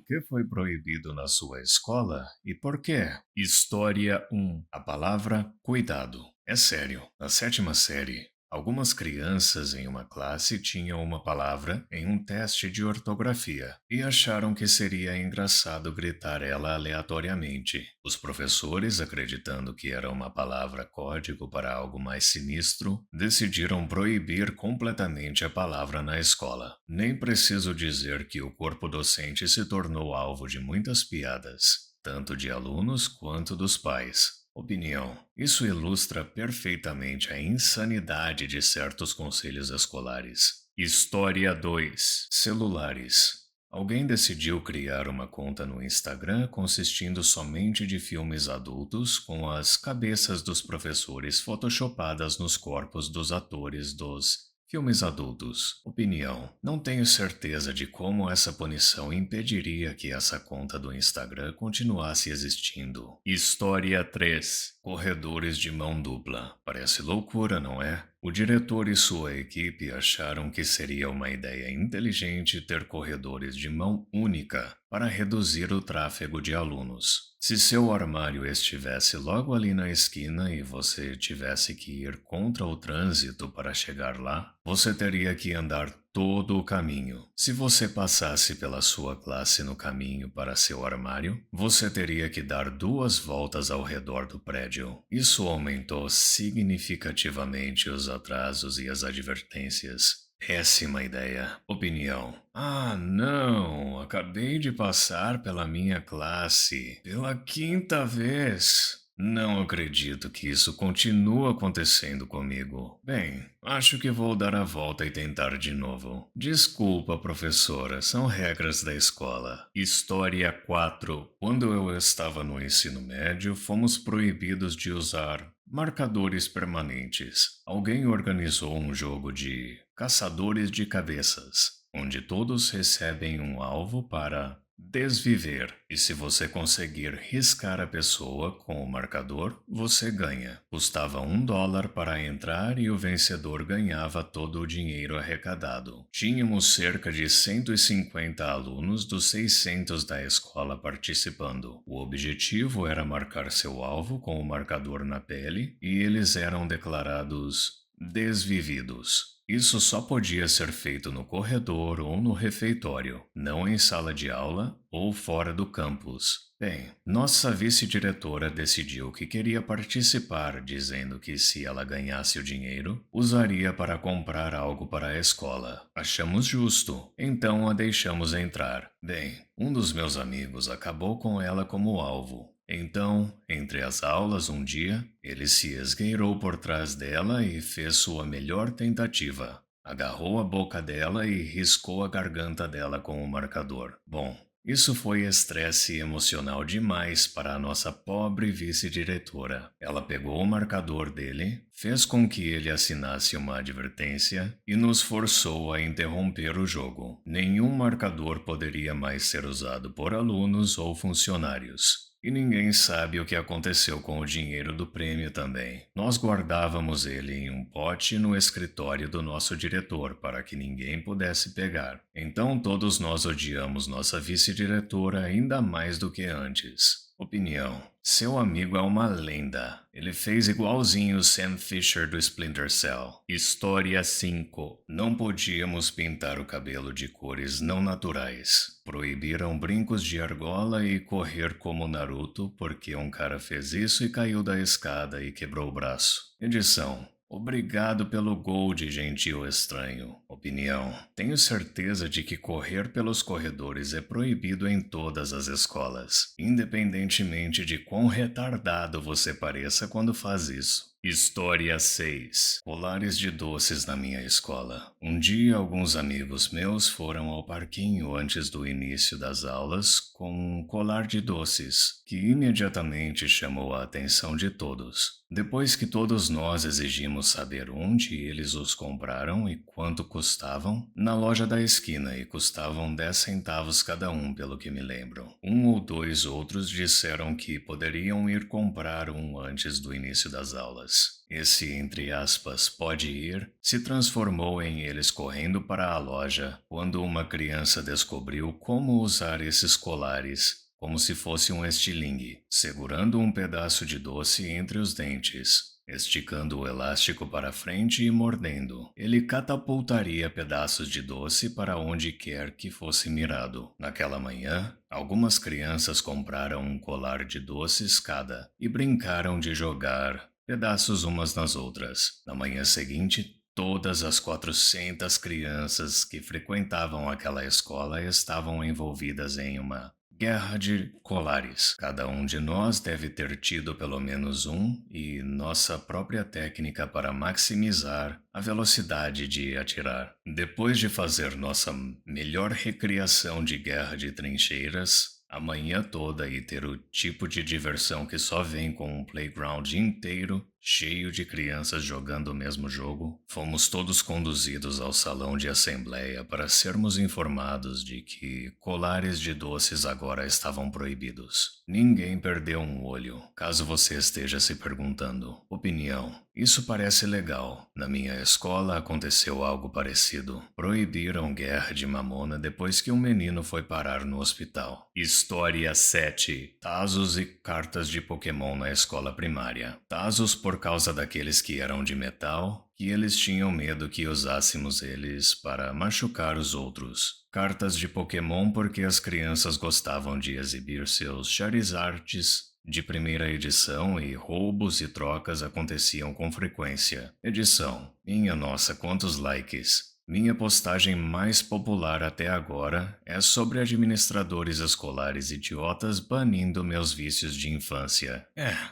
que foi proibido na sua escola e por quê? História 1. A palavra cuidado. É sério, na sétima série, algumas crianças em uma classe tinham uma palavra em um teste de ortografia e acharam que seria engraçado gritar ela aleatoriamente. Os professores, acreditando que era uma palavra código para algo mais sinistro, decidiram proibir completamente a palavra na escola. Nem preciso dizer que o corpo docente se tornou alvo de muitas piadas, tanto de alunos quanto dos pais. Opinião: isso ilustra perfeitamente a insanidade de certos conselhos escolares. História 2. Celulares. Alguém decidiu criar uma conta no Instagram consistindo somente de filmes adultos com as cabeças dos professores photoshopadas nos corpos dos atores dos filmes adultos. Opinião: não tenho certeza de como essa punição impediria que essa conta do Instagram continuasse existindo. História 3. Corredores de mão dupla. Parece loucura, não é? O diretor e sua equipe acharam que seria uma ideia inteligente ter corredores de mão única para reduzir o tráfego de alunos. Se seu armário estivesse logo ali na esquina e você tivesse que ir contra o trânsito para chegar lá, você teria que andar todo o caminho. Se você passasse pela sua classe no caminho para seu armário, você teria que dar 2 voltas ao redor do prédio. Isso aumentou significativamente os atrasos e as advertências. Péssima ideia. Opinião: ah, não! Acabei de passar pela minha classe pela quinta vez. Não acredito que isso continua acontecendo comigo. Bem, acho que vou dar a volta e tentar de novo. Desculpa, professora, são regras da escola. História 4. Quando eu estava no ensino médio, fomos proibidos de usar marcadores permanentes. Alguém organizou um jogo de caçadores de cabeças, onde todos recebem um alvo para desviver, e se você conseguir riscar a pessoa com o marcador, você ganha. Custava $1 para entrar e o vencedor ganhava todo o dinheiro arrecadado. Tínhamos cerca de 150 alunos dos 600 da escola participando. O objetivo era marcar seu alvo com o marcador na pele e eles eram declarados desvividos. Isso só podia ser feito no corredor ou no refeitório, não em sala de aula ou fora do campus. Bem, nossa vice-diretora decidiu que queria participar, dizendo que se ela ganhasse o dinheiro, usaria para comprar algo para a escola. Achamos justo, então a deixamos entrar. Bem, um dos meus amigos acabou com ela como alvo. Então, entre as aulas um dia, ele se esgueirou por trás dela e fez sua melhor tentativa. Agarrou a boca dela e riscou a garganta dela com o marcador. Bom, isso foi estresse emocional demais para a nossa pobre vice-diretora. Ela pegou o marcador dele, fez com que ele assinasse uma advertência e nos forçou a interromper o jogo. Nenhum marcador poderia mais ser usado por alunos ou funcionários. E ninguém sabe o que aconteceu com o dinheiro do prêmio também. Nós guardávamos ele em um pote no escritório do nosso diretor para que ninguém pudesse pegar. Então todos nós odiamos nossa vice-diretora ainda mais do que antes. Opinião: seu amigo é uma lenda. Ele fez igualzinho o Sam Fisher do Splinter Cell. História 5. Não podíamos pintar o cabelo de cores não naturais. Proibiram brincos de argola e correr como Naruto porque um cara fez isso e caiu da escada e quebrou o braço. Edição: obrigado pelo gold, gentil estranho. Opinião: tenho certeza de que correr pelos corredores é proibido em todas as escolas, independentemente de quão retardado você pareça quando faz isso. História 6. Colares de doces na minha escola. Um dia, alguns amigos meus foram ao parquinho antes do início das aulas com um colar de doces, que imediatamente chamou a atenção de todos. Depois que todos nós exigimos saber onde eles os compraram e quanto custavam, na loja da esquina e custavam 10 centavos cada um, pelo que me lembro. Um ou dois outros disseram que poderiam ir comprar um antes do início das aulas. Esse, entre aspas, pode ir, se transformou em eles correndo para a loja quando uma criança descobriu como usar esses colares como se fosse um estilingue, segurando um pedaço de doce entre os dentes. Esticando o elástico para frente e mordendo, ele catapultaria pedaços de doce para onde quer que fosse mirado. Naquela manhã, algumas crianças compraram um colar de doces cada e brincaram de jogar pedaços umas nas outras. Na manhã seguinte, todas as 400 crianças que frequentavam aquela escola estavam envolvidas em uma guerra de colares. Cada um de nós deve ter tido pelo menos um e nossa própria técnica para maximizar a velocidade de atirar. Depois de fazer nossa melhor recriação de guerra de trincheiras, a manhã toda e ter o tipo de diversão que só vem com um playground inteiro cheio de crianças jogando o mesmo jogo, fomos todos conduzidos ao salão de assembleia para sermos informados de que colares de doces agora estavam proibidos. Ninguém perdeu um olho, caso você esteja se perguntando. Opinião: isso parece legal. Na minha escola aconteceu algo parecido. Proibiram guerra de mamona depois que um menino foi parar no hospital. História 7. Tazos e cartas de Pokémon na escola primária. Tazos por causa daqueles que eram de metal, que eles tinham medo que usássemos eles para machucar os outros. Cartas de Pokémon porque as crianças gostavam de exibir seus Charizards de primeira edição e roubos e trocas aconteciam com frequência. Edição: minha nossa, quantos likes! Minha postagem mais popular até agora é sobre administradores escolares idiotas banindo meus vícios de infância.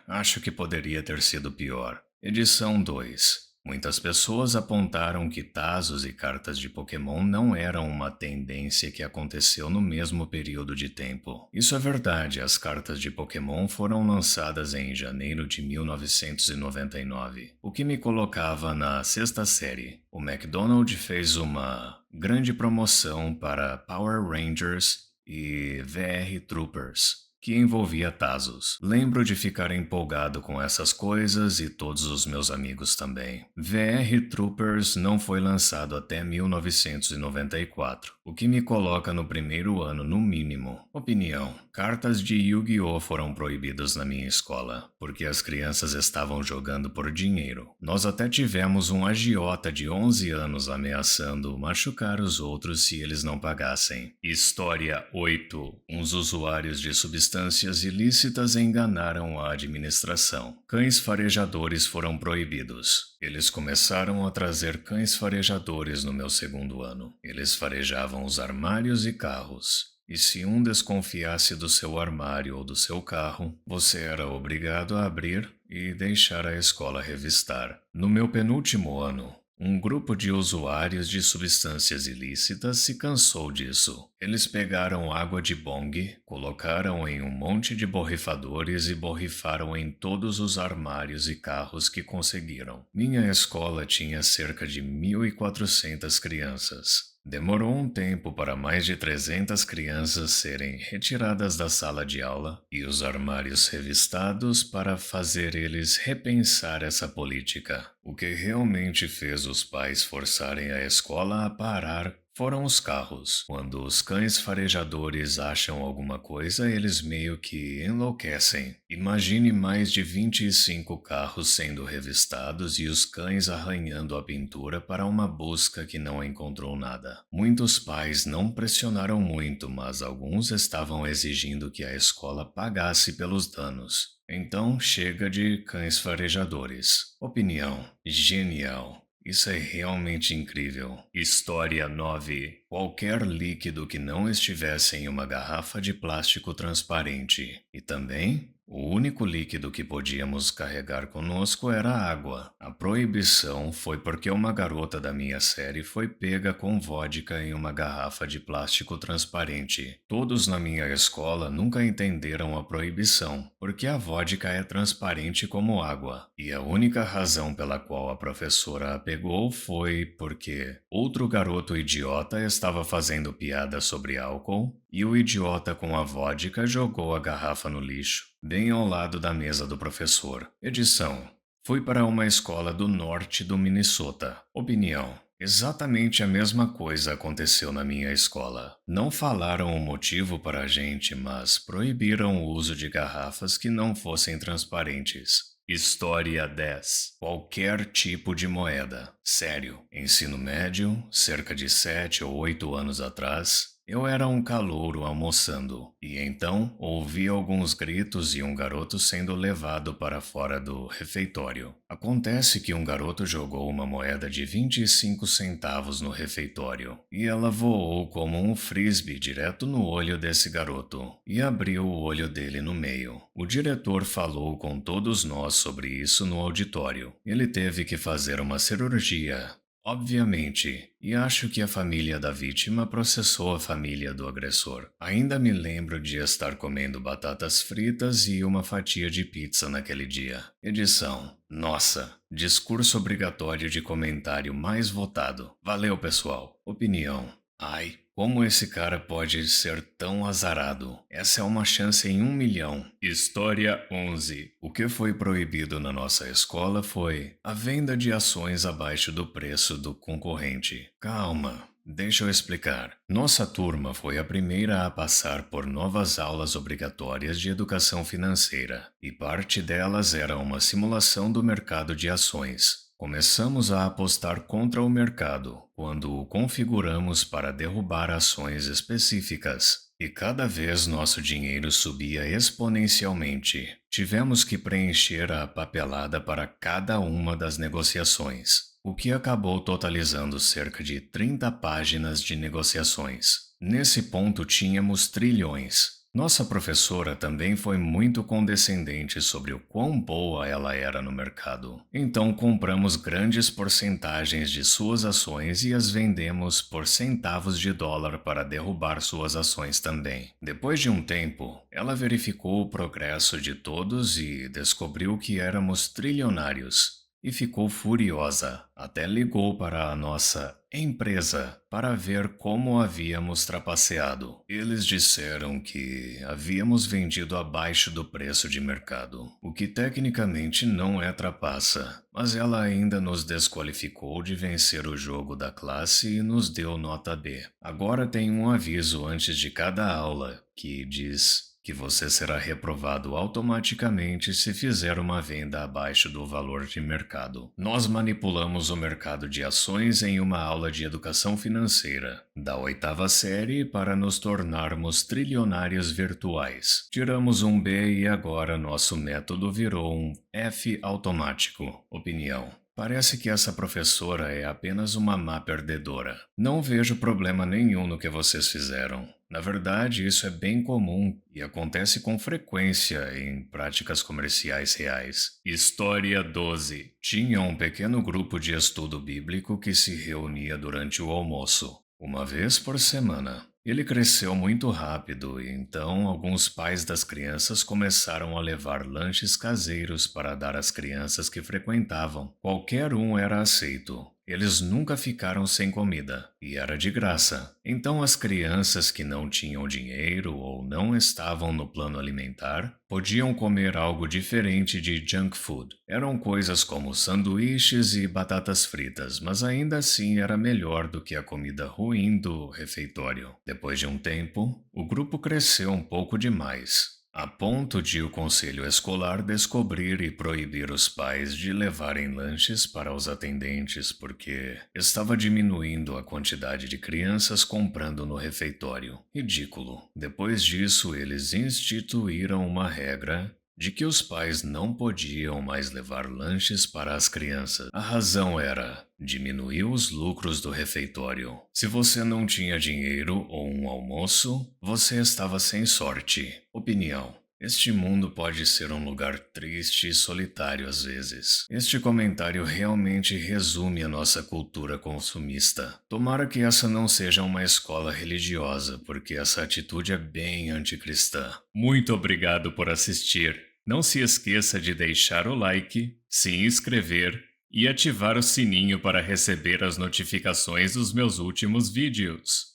Acho que poderia ter sido pior. Edição 2. Muitas pessoas apontaram que tazos e cartas de Pokémon não eram uma tendência que aconteceu no mesmo período de tempo. Isso é verdade, as cartas de Pokémon foram lançadas em janeiro de 1999, o que me colocava na sexta série. O McDonald's fez uma grande promoção para Power Rangers e VR Troopers, que envolvia tazos. Lembro de ficar empolgado com essas coisas e todos os meus amigos também. VR Troopers não foi lançado até 1994, o que me coloca no primeiro ano no mínimo. Opinião: cartas de Yu-Gi-Oh! Foram proibidas na minha escola, porque as crianças estavam jogando por dinheiro. Nós até tivemos um agiota de 11 anos ameaçando machucar os outros se eles não pagassem. História 8. Uns usuários de substâncias ilícitas enganaram a administração. Cães farejadores foram proibidos. Eles começaram a trazer cães farejadores no meu segundo ano. Eles farejavam os armários e carros. E se um desconfiasse do seu armário ou do seu carro, você era obrigado a abrir e deixar a escola revistar. No meu penúltimo ano, um grupo de usuários de substâncias ilícitas se cansou disso. Eles pegaram água de bong, colocaram em um monte de borrifadores e borrifaram em todos os armários e carros que conseguiram. Minha escola tinha cerca de 1.400 crianças. Demorou um tempo para mais de 300 crianças serem retiradas da sala de aula e os armários revistados para fazer eles repensar essa política. O que realmente fez os pais forçarem a escola a parar foram os carros. Quando os cães farejadores acham alguma coisa, eles meio que enlouquecem. Imagine mais de 25 carros sendo revistados e os cães arranhando a pintura para uma busca que não encontrou nada. Muitos pais não pressionaram muito, mas alguns estavam exigindo que a escola pagasse pelos danos. Então, chega de cães farejadores. Opinião: genial. Isso é realmente incrível. História 9. Qualquer líquido que não estivesse em uma garrafa de plástico transparente. E também O único líquido que podíamos carregar conosco era água. A proibição foi porque uma garota da minha série foi pega com vodka em uma garrafa de plástico transparente. Todos na minha escola nunca entenderam a proibição, porque a vodka é transparente como água. E a única razão pela qual a professora a pegou foi porque outro garoto idiota estava fazendo piada sobre álcool e o idiota com a vodka jogou a garrafa no lixo, bem ao lado da mesa do professor. Edição: fui para uma escola do norte do Minnesota. Opinião: exatamente a mesma coisa aconteceu na minha escola. Não falaram o motivo para a gente, mas proibiram o uso de garrafas que não fossem transparentes. História 10. Qualquer tipo de moeda. Sério. Ensino médio, cerca de 7 ou 8 anos atrás, eu era um calouro almoçando, e então ouvi alguns gritos e um garoto sendo levado para fora do refeitório. Acontece que um garoto jogou uma moeda de 25 centavos no refeitório, e ela voou como um frisbee direto no olho desse garoto, e abriu o olho dele no meio. O diretor falou com todos nós sobre isso no auditório. Ele teve que fazer uma cirurgia, obviamente, e acho que a família da vítima processou a família do agressor. Ainda me lembro de estar comendo batatas fritas e uma fatia de pizza naquele dia. Edição: nossa, discurso obrigatório de comentário mais votado. Valeu, pessoal. Opinião: ai, como esse cara pode ser tão azarado? Essa é uma chance em 1 milhão. História 11. O que foi proibido na nossa escola foi a venda de ações abaixo do preço do concorrente. Calma, deixa eu explicar. Nossa turma foi a primeira a passar por novas aulas obrigatórias de educação financeira, e parte delas era uma simulação do mercado de ações. Começamos a apostar contra o mercado quando o configuramos para derrubar ações específicas, e cada vez nosso dinheiro subia exponencialmente. Tivemos que preencher a papelada para cada uma das negociações, o que acabou totalizando cerca de 30 páginas de negociações. Nesse ponto tínhamos trilhões. Nossa professora também foi muito condescendente sobre o quão boa ela era no mercado. Então compramos grandes porcentagens de suas ações e as vendemos por centavos de dólar para derrubar suas ações também. Depois de um tempo, ela verificou o progresso de todos e descobriu que éramos trilionários. E ficou furiosa. Até ligou para a nossa empresa para ver como havíamos trapaceado. Eles disseram que havíamos vendido abaixo do preço de mercado, o que tecnicamente não é trapaça, mas ela ainda nos desqualificou de vencer o jogo da classe e nos deu nota B. Agora tem um aviso antes de cada aula que diz que você será reprovado automaticamente se fizer uma venda abaixo do valor de mercado. Nós manipulamos o mercado de ações em uma aula de educação financeira da 8ª série para nos tornarmos trilionários virtuais. Tiramos um B e agora nosso método virou um F automático. Opinião: parece que essa professora é apenas uma má perdedora. Não vejo problema nenhum no que vocês fizeram. Na verdade, isso é bem comum e acontece com frequência em práticas comerciais reais. História 12. Tinha um pequeno grupo de estudo bíblico que se reunia durante o almoço, uma vez por semana. Ele cresceu muito rápido e então alguns pais das crianças começaram a levar lanches caseiros para dar às crianças que frequentavam. Qualquer um era aceito. Eles nunca ficaram sem comida, e era de graça. Então as crianças que não tinham dinheiro ou não estavam no plano alimentar podiam comer algo diferente de junk food. Eram coisas como sanduíches e batatas fritas, mas ainda assim era melhor do que a comida ruim do refeitório. Depois de um tempo, o grupo cresceu um pouco demais, a ponto de o conselho escolar descobrir e proibir os pais de levarem lanches para os atendentes porque estava diminuindo a quantidade de crianças comprando no refeitório. Ridículo. Depois disso, eles instituíram uma regra de que os pais não podiam mais levar lanches para as crianças. A razão era diminuir os lucros do refeitório. Se você não tinha dinheiro ou um almoço, você estava sem sorte. Opinião: Este mundo pode ser um lugar triste e solitário às vezes. Este comentário realmente resume a nossa cultura consumista. Tomara que essa não seja uma escola religiosa, porque essa atitude é bem anticristã. Muito obrigado por assistir. Não se esqueça de deixar o like, se inscrever e ativar o sininho para receber as notificações dos meus últimos vídeos.